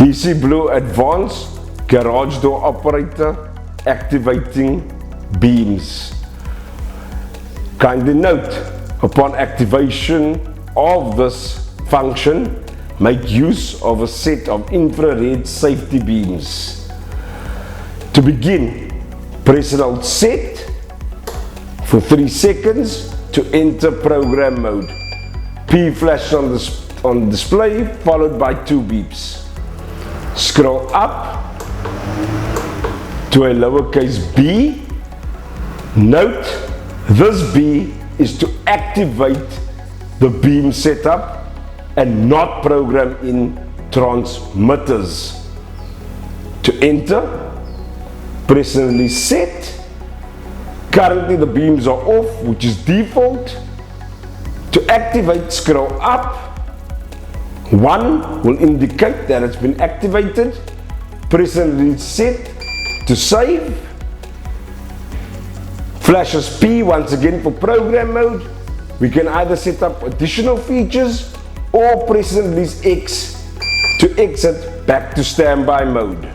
DC Blue Advanced garage door operator activating beams. Kindly note, upon activation of this function, make use of a set of infrared safety beams. To begin, press and hold set for 3 seconds to enter program mode. P flash on display, followed by 2 beeps. Scroll up to a lowercase b. Note, this B is to activate the beam setup and not program in transmitters. To enter, press and release set. Currently the beams are off, which is default. To activate, scroll up. 1 will indicate that it's been activated. Press and release set to save. Flashes P once again for program mode. We can either set up additional features or press and release X to exit back to standby mode.